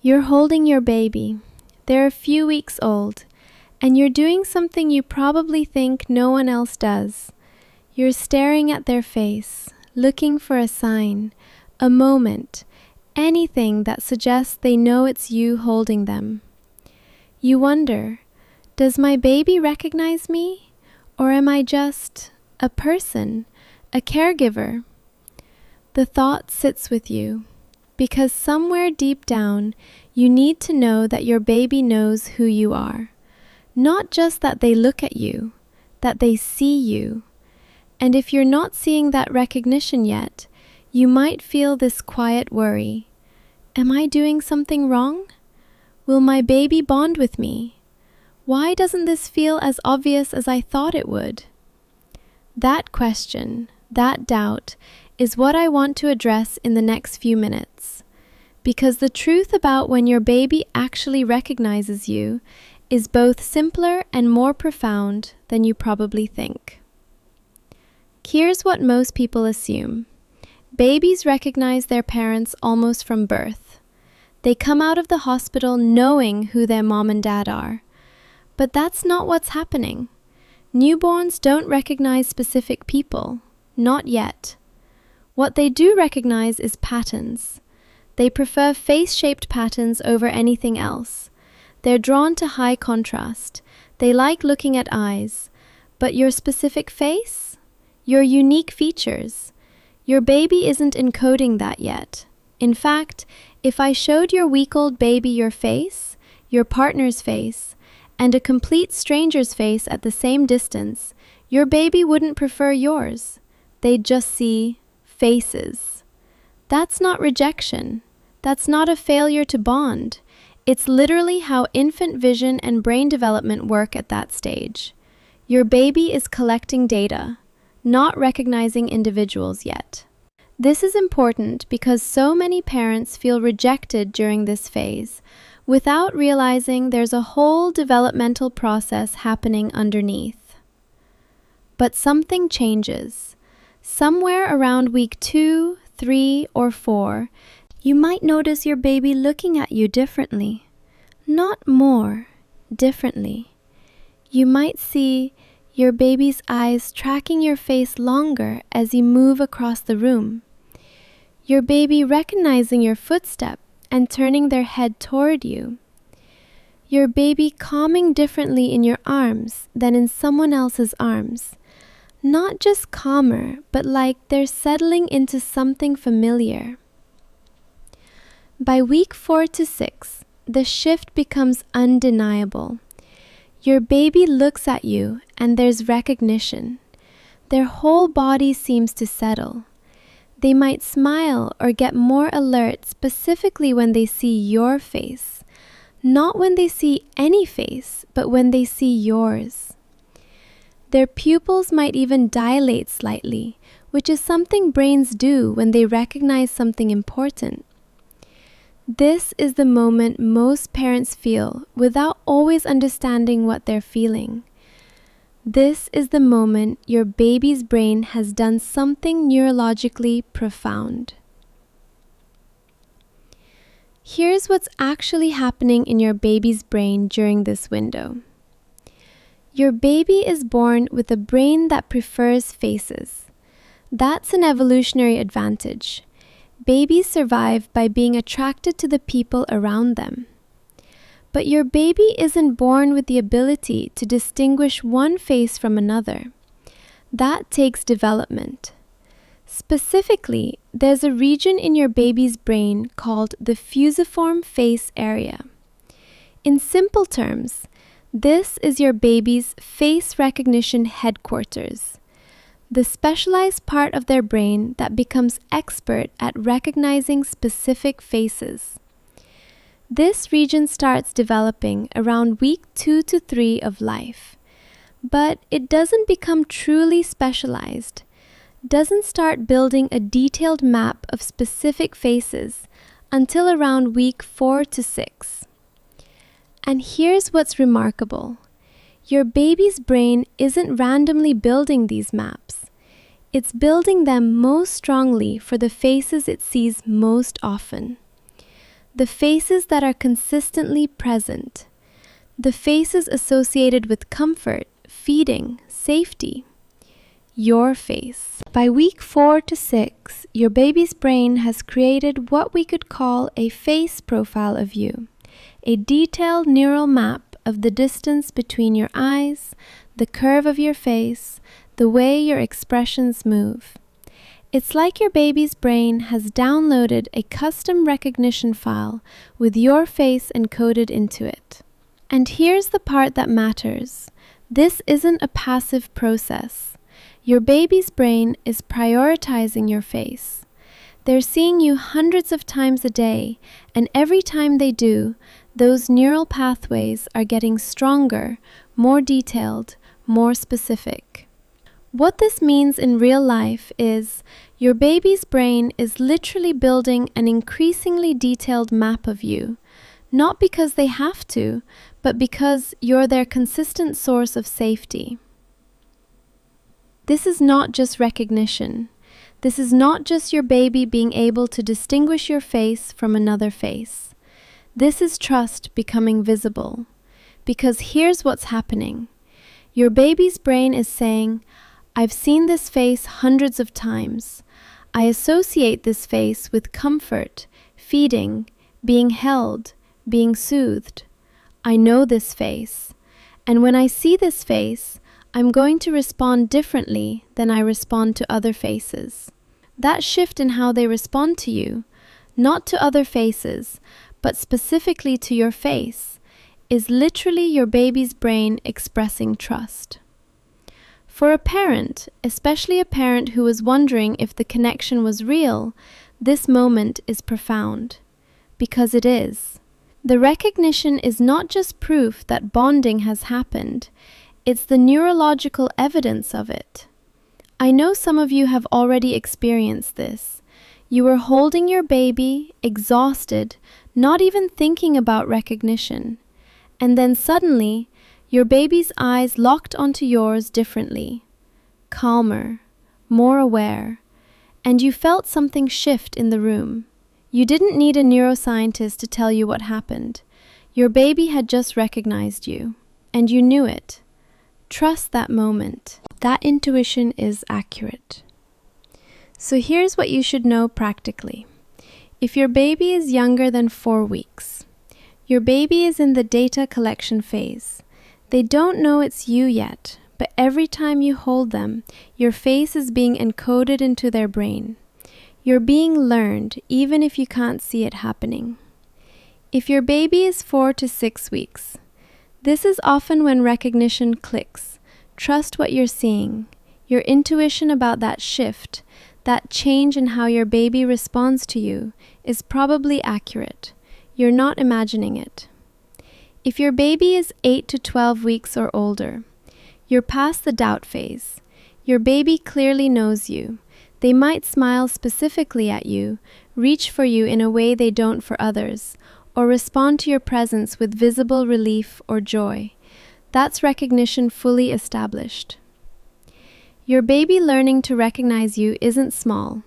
You're holding your baby. They're a few weeks old, and you're doing something you probably think no one else does. You're staring at their face, looking for a sign, a moment, anything that suggests they know it's you holding them. You wonder, does my baby recognize me? Or am I just a person, a caregiver? The thought sits with you, because somewhere deep down, you need to know that your baby knows who you are. Not just that they look at you, that they see you. And if you're not seeing that recognition yet, you might feel this quiet worry. Am I doing something wrong? Will my baby bond with me? Why doesn't this feel as obvious as I thought it would? That question, that doubt, is what I want to address in the next few minutes. Because the truth about when your baby actually recognizes you is both simpler and more profound than you probably think. Here's what most people assume. Babies recognize their parents almost from birth. They come out of the hospital knowing who their mom and dad are. But that's not what's happening. Newborns don't recognize specific people, not yet. What they do recognize is patterns. They prefer face-shaped patterns over anything else. They're drawn to high contrast. They like looking at eyes. But your specific face? Your unique features? Your baby isn't encoding that yet. In fact, if I showed your week-old baby your face, your partner's face, and a complete stranger's face at the same distance, your baby wouldn't prefer yours. They'd just see faces. That's not rejection. That's not a failure to bond. It's literally how infant vision and brain development work at that stage. Your baby is collecting data, not recognizing individuals yet. This is important because so many parents feel rejected during this phase, without realizing there's a whole developmental process happening underneath. But something changes. Somewhere around week 2, 3, or 4, you might notice your baby looking at you differently. Not more, differently. You might see your baby's eyes tracking your face longer as you move across the room. Your baby recognizing your footstep and turning their head toward you. Your baby calming differently in your arms than in someone else's arms. Not just calmer, but like they're settling into something familiar. By week 4 to 6, the shift becomes undeniable. Your baby looks at you and there's recognition. Their whole body seems to settle. They might smile or get more alert specifically when they see your face. Not when they see any face, but when they see yours. Their pupils might even dilate slightly, which is something brains do when they recognize something important. This is the moment most parents feel without always understanding what they're feeling. This is the moment your baby's brain has done something neurologically profound. Here's what's actually happening in your baby's brain during this window. Your baby is born with a brain that prefers faces. That's an evolutionary advantage. Babies survive by being attracted to the people around them. But your baby isn't born with the ability to distinguish one face from another. That takes development. Specifically, there's a region in your baby's brain called the fusiform face area. In simple terms, this is your baby's face recognition headquarters. The specialized part of their brain that becomes expert at recognizing specific faces. This region starts developing around week 2 to 3 of life, but it doesn't become truly specialized, doesn't start building a detailed map of specific faces until around week 4 to 6. And here's what's remarkable. Your baby's brain isn't randomly building these maps. It's building them most strongly for the faces it sees most often. the faces that are consistently present, the faces associated with comfort, feeding, safety. Your face. By week 4 to 6, your baby's brain has created what we could call a face profile of you, a detailed neural map of the distance between your eyes, the curve of your face, the way your expressions move. It's like your baby's brain has downloaded a custom recognition file with your face encoded into it. And here's the part that matters. This isn't a passive process. Your baby's brain is prioritizing your face. They're seeing you hundreds of times a day, and every time they do, those neural pathways are getting stronger, more detailed, more specific. What this means in real life is your baby's brain is literally building an increasingly detailed map of you, not because they have to, but because you're their consistent source of safety. This is not just recognition. This is not just your baby being able to distinguish your face from another face. This is trust becoming visible. Because here's what's happening. Your baby's brain is saying, I've seen this face hundreds of times. I associate this face with comfort, feeding, being held, being soothed. I know this face. And when I see this face, I'm going to respond differently than I respond to other faces. That shift in how they respond to you, not to other faces, but specifically to your face, is literally your baby's brain expressing trust. For a parent, especially a parent who was wondering if the connection was real, this moment is profound. Because it is. The recognition is not just proof that bonding has happened, it's the neurological evidence of it. I know some of you have already experienced this. You were holding your baby, exhausted, not even thinking about recognition. And then suddenly, your baby's eyes locked onto yours differently, calmer, more aware, and you felt something shift in the room. You didn't need a neuroscientist to tell you what happened. Your baby had just recognized you, and you knew it. Trust that moment. That intuition is accurate. So here's what you should know practically. If your baby is younger than 4 weeks, your baby is in the data collection phase. They don't know it's you yet, but every time you hold them, your face is being encoded into their brain. You're being learned even if you can't see it happening. If your baby is 4 to 6 weeks, this is often when recognition clicks. Trust what you're seeing. Your intuition about that shift, that change in how your baby responds to you, is probably accurate. You're not imagining it. If your baby is 8 to 12 weeks or older, you're past the doubt phase. Your baby clearly knows you. They might smile specifically at you, reach for you in a way they don't for others, or respond to your presence with visible relief or joy. That's recognition fully established. Your baby learning to recognize you isn't small.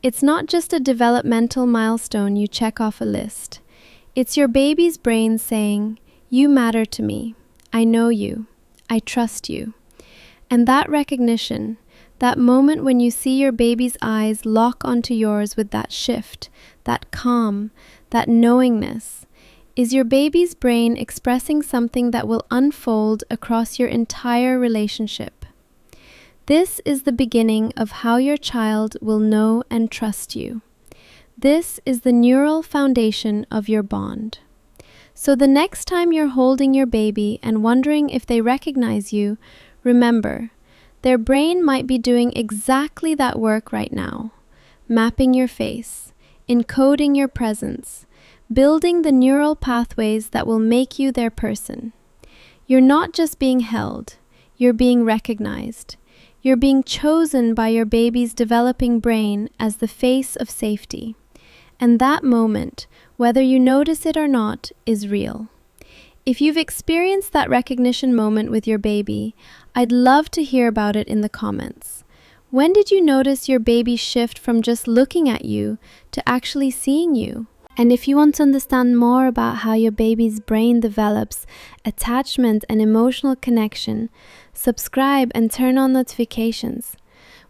It's not just a developmental milestone you check off a list. It's your baby's brain saying, "You matter to me. I know you. I trust you." And that recognition, that moment when you see your baby's eyes lock onto yours with that shift, that calm, that knowingness, is your baby's brain expressing something that will unfold across your entire relationship. This is the beginning of how your child will know and trust you. This is the neural foundation of your bond. So the next time you're holding your baby and wondering if they recognize you, remember, their brain might be doing exactly that work right now, mapping your face, encoding your presence, building the neural pathways that will make you their person. You're not just being held, you're being recognized. You're being chosen by your baby's developing brain as the face of safety. And that moment, whether you notice it or not, is real. If you've experienced that recognition moment with your baby, I'd love to hear about it in the comments. When did you notice your baby shift from just looking at you to actually seeing you? And if you want to understand more about how your baby's brain develops attachment and emotional connection, subscribe and turn on notifications.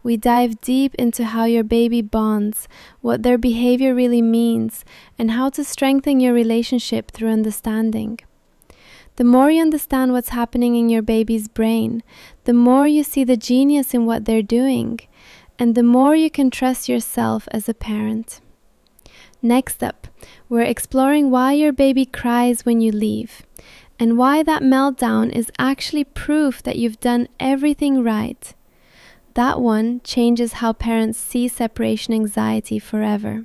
We dive deep into how your baby bonds, what their behavior really means, and how to strengthen your relationship through understanding. The more you understand what's happening in your baby's brain, the more you see the genius in what they're doing, and the more you can trust yourself as a parent. Next up, we're exploring why your baby cries when you leave, and why that meltdown is actually proof that you've done everything right. That one changes how parents see separation anxiety forever.